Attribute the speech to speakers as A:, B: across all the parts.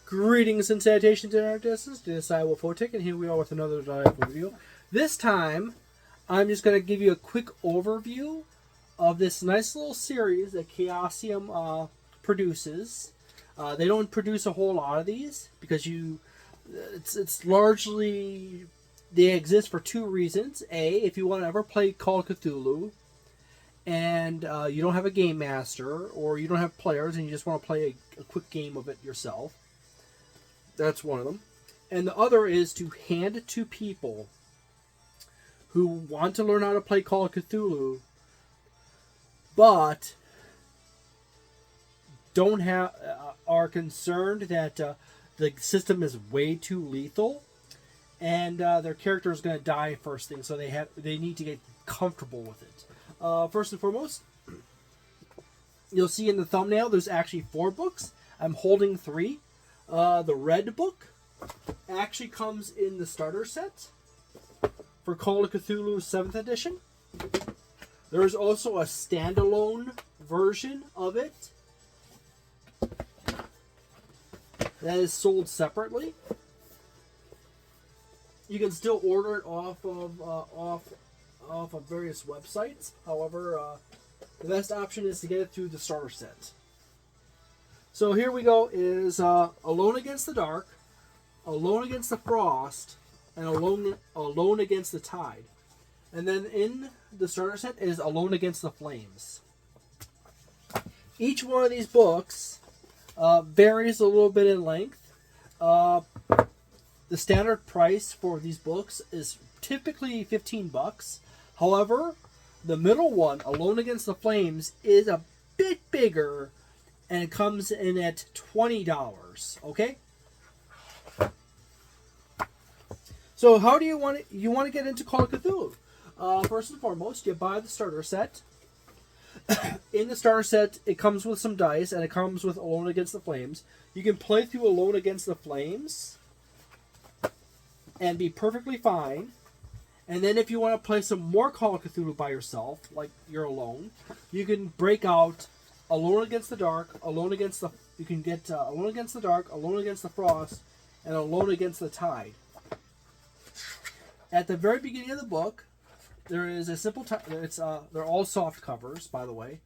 A: Greetings and salutations to our distance. This is Photic, and here we are with another delightful video. This time, I'm just going to give you a quick overview of this nice little series that Chaosium produces. They don't produce a whole lot of these because it's largely, they exist for two reasons. A, if you want to ever play Call of Cthulhu and you don't have a game master or you don't have players and you just want to play a quick game of it yourself. That's one of them. And the other is to hand it to people who want to learn how to play Call of Cthulhu, but don't have are concerned that the system is way too lethal, and their character is going to die first thing, so they need to get comfortable with it. First and foremost, you'll see in the thumbnail there's actually 4 books. I'm holding 3. The red book actually comes in the starter set for Call of Cthulhu 7th edition. There is also a standalone version of it that is sold separately. You can still order it off of various websites. However, the best option is to get it through the starter set. So here we go is Alone Against the Dark, Alone Against the Frost, and Alone Against the Tide. And then in the starter set is Alone Against the Flames. Each one of these books varies a little bit in length. The standard price for these books is typically $15. However, the middle one, Alone Against the Flames, is a bit bigger, and it comes in at $20. Okay. So how do you want to get into Call of Cthulhu? First and foremost, you buy the starter set. In the starter set, it comes with some dice, and it comes with Alone Against the Flames. You can play through Alone Against the Flames and be perfectly fine. And then if you want to play some more Call of Cthulhu by yourself, like you're alone, you can break out Alone Against the Dark, you can get Alone Against the Dark, Alone Against the Frost, and Alone Against the Tide. At the very beginning of the book, there is a simple they're all soft covers, by the way.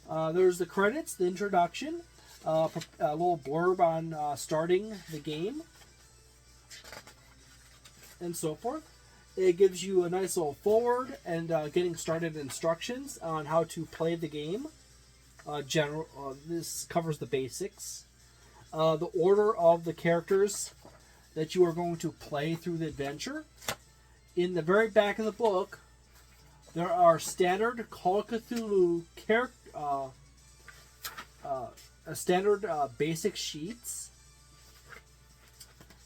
A: There's the credits, the introduction, a little blurb on starting the game, and so forth. It gives you a nice little forward and getting started instructions on how to play the game. This covers the basics. The order of the characters that you are going to play through the adventure. In the very back of the book, there are standard Call of Cthulhu standard basic sheets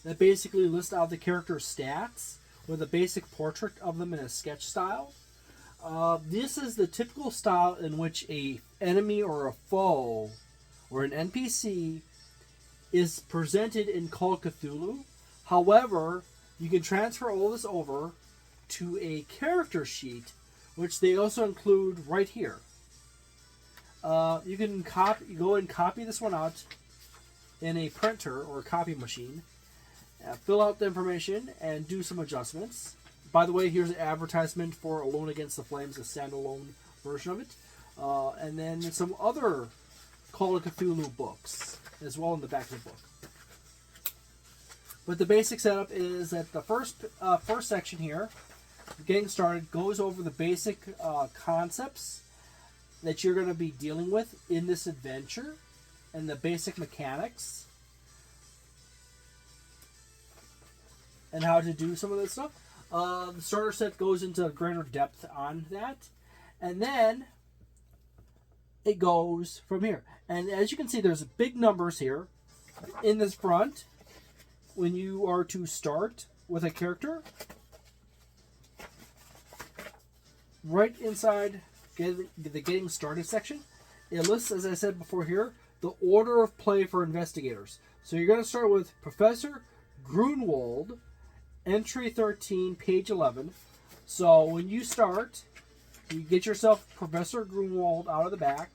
A: that basically list out the character's stats with a basic portrait of them in a sketch style. This is the typical style in which a enemy or a foe or an NPC is presented in Call of Cthulhu. However, you can transfer all this over to a character sheet, which they also include right here. You can go and copy this one out in a printer or a copy machine. Fill out the information and do some adjustments. By the way, here's an advertisement for Alone Against the Flames, a standalone version of it. And then some other Call of Cthulhu books as well in the back of the book. But the basic setup is that the first section here, getting started, goes over the basic concepts that you're going to be dealing with in this adventure and the basic mechanics and how to do some of this stuff. The starter set goes into greater depth on that. And then it goes from here. And as you can see, there's big numbers here in this front when you are to start with a character. Right inside the getting started section, it lists, as I said before here, the order of play for investigators. So you're going to start with Professor Grunewald, entry 13, page 11. So when you start, you get yourself Professor Grunewald out of the back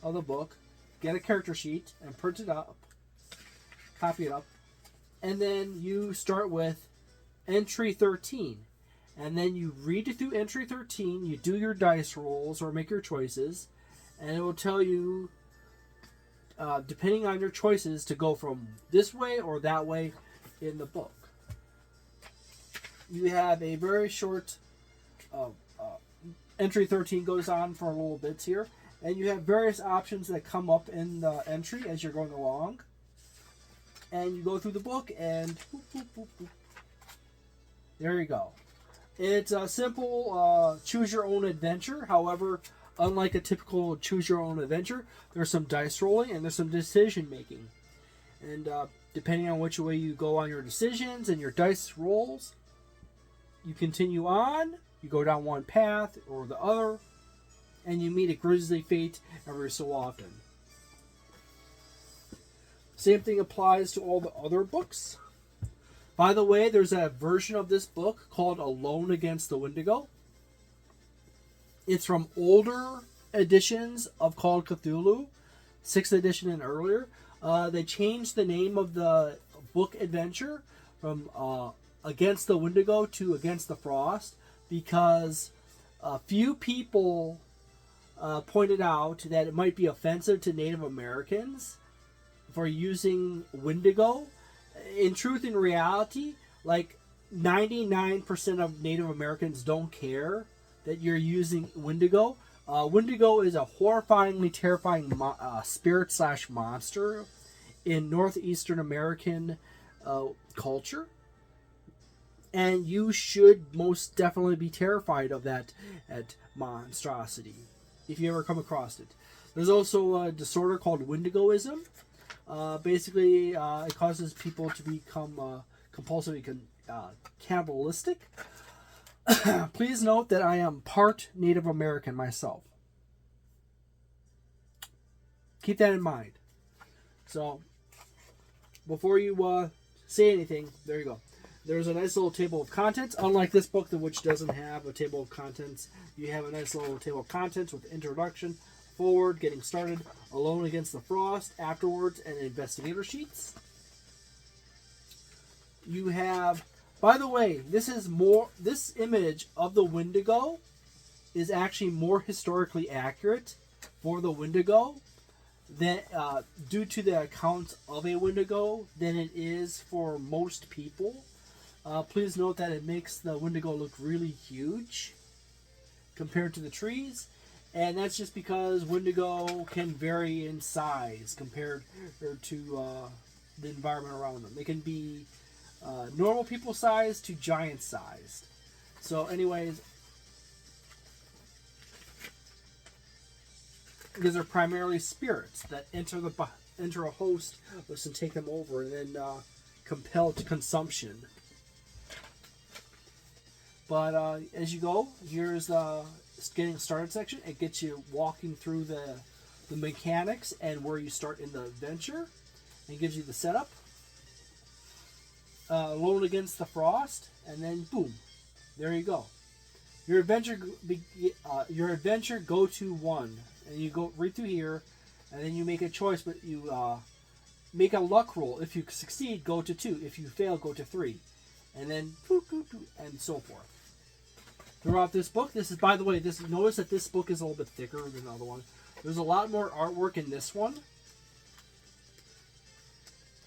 A: of the book. get a character sheet and print it up, copy it up, and then you start with entry 13. And then you read it through entry 13, you do your dice rolls or make your choices, and it will tell you, depending on your choices, to go from this way or that way in the book. You have a very short entry 13 goes on for a little bit here, and you have various options that come up in the entry as you're going along. And you go through the book, and boop, boop, boop, boop. There you go. It's a simple choose-your-own-adventure. However, unlike a typical choose-your-own-adventure, there's some dice rolling and there's some decision-making. And depending on which way you go on your decisions and your dice rolls, you continue on, you go down one path or the other, and you meet a grisly fate every so often. Same thing applies to all the other books. By the way, there's a version of this book called Alone Against the Wendigo. It's from older editions of Call of Cthulhu, 6th edition and earlier. They changed the name of the book adventure from Against the Wendigo to Against the Frost because a few people pointed out that it might be offensive to Native Americans for using Wendigo. In truth, in reality, like 99% of Native Americans don't care that you're using Wendigo. Wendigo is a horrifyingly terrifying spirit / monster in Northeastern American culture. And you should most definitely be terrified of that monstrosity if you ever come across it. There's also a disorder called Wendigoism. Basically, it causes people to become compulsively cannibalistic. Please note that I am part Native American myself. Keep that in mind. So, before you say anything, there you go. There's a nice little table of contents. Unlike this book, which doesn't have a table of contents, you have a nice little table of contents with introduction, forward, getting started, Alone Against the Frost, afterwards, and investigator sheets. You have, by the way, this image of the Wendigo is actually more historically accurate for the Wendigo than due to the account of a Wendigo than it is for most people. Please note that it makes the Wendigo look really huge compared to the trees. And that's just because Wendigo can vary in size compared to the environment around them. They can be normal people sized to giant sized. So anyways, because they're primarily spirits that enter a host and take them over and then compel to consumption. But as you go, here's the getting started section. It gets you walking through the mechanics and where you start in the adventure. And gives you the setup. Alone Against the Frost, and then boom, there you go. Your adventure go to 1, and you go right through here, and then you make a choice, but you make a luck roll. If you succeed, go to 2. If you fail, go to 3, and then and so forth. Throughout this book, this is, by the way, notice that this book is a little bit thicker than the other one. There's a lot more artwork in this one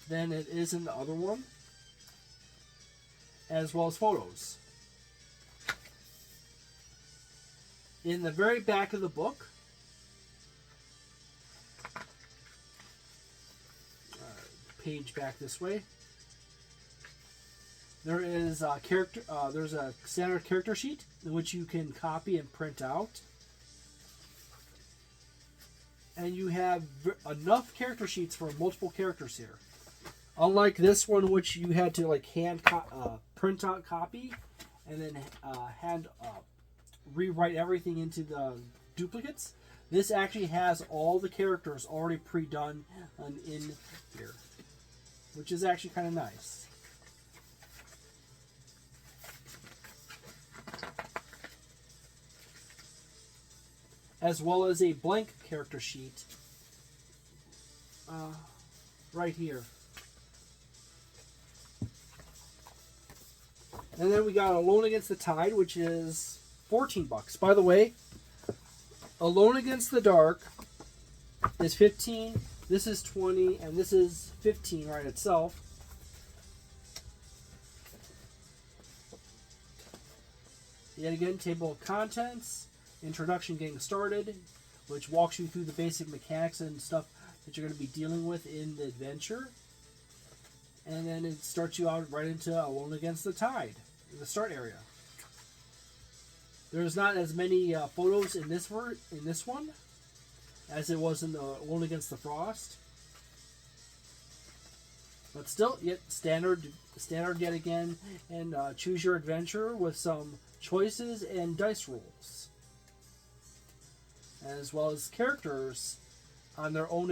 A: than it is in the other one, as well as photos. In the very back of the book, page back this way, there is a there's a standard character sheet in which you can copy and print out. And you have enough character sheets for multiple characters here. Unlike this one, which you had to like print out copy and then rewrite everything into the duplicates. This actually has all the characters already pre-done in here, which is actually kind of nice. As well as a blank character sheet right here. And then we got Alone Against the Tide, which is $14. By the way, Alone Against the Dark is 15. This is 20, and this is 15 right itself. Yet again, table of contents, introduction, getting started, which walks you through the basic mechanics and stuff that you're going to be dealing with in the adventure. And then it starts you out right into Alone Against the Tide, in the start area. There's not as many photos in this one as it was in the Alone Against the Frost. But still, yet standard yet again, and choose your adventure with some choices and dice rolls, as well as characters on their own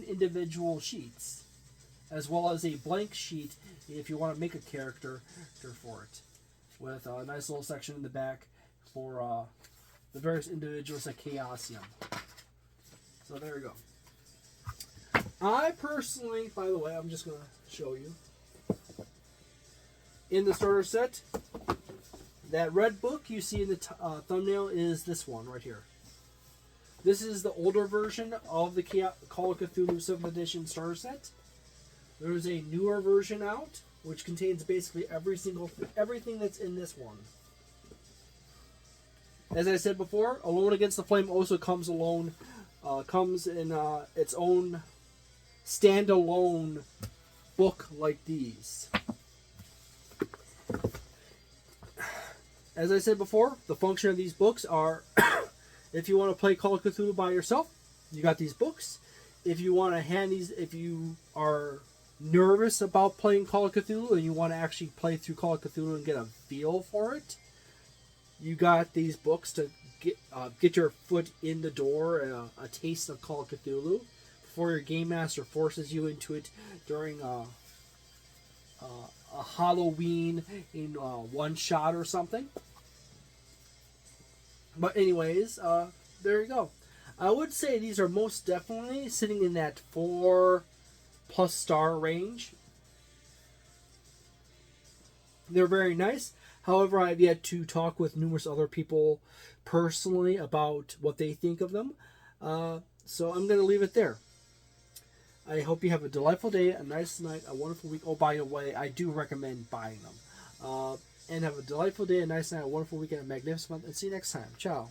A: individual sheets, as well as a blank sheet if you want to make a character for it, with a nice little section in the back for the various individuals at Chaosium. So there we go. I personally, by the way, I'm just going to show you. In the starter set, that red book you see in the thumbnail is this one right here. This is the older version of the Call of Cthulhu 7th edition starter set. There is a newer version out, which contains basically everything that's in this one. As I said before, Alone Against the Flame also comes in its own standalone book like these. As I said before, the function of these books are if you want to play Call of Cthulhu by yourself, you got these books. If you want to hand these, if you are nervous about playing Call of Cthulhu and you want to actually play through Call of Cthulhu and get a feel for it, you got these books to get your foot in the door and a taste of Call of Cthulhu before your game master forces you into it during a Halloween in one shot or something. But anyways, there you go. I would say these are most definitely sitting in that 4+ star range. They're very nice. However, I've yet to talk with numerous other people personally about what they think of them. So I'm going to leave it there. I hope you have a delightful day, a nice night, a wonderful week. Oh, by the way, I do recommend buying them. And have a delightful day, a nice night, a wonderful weekend, a magnificent month, and see you next time. Ciao.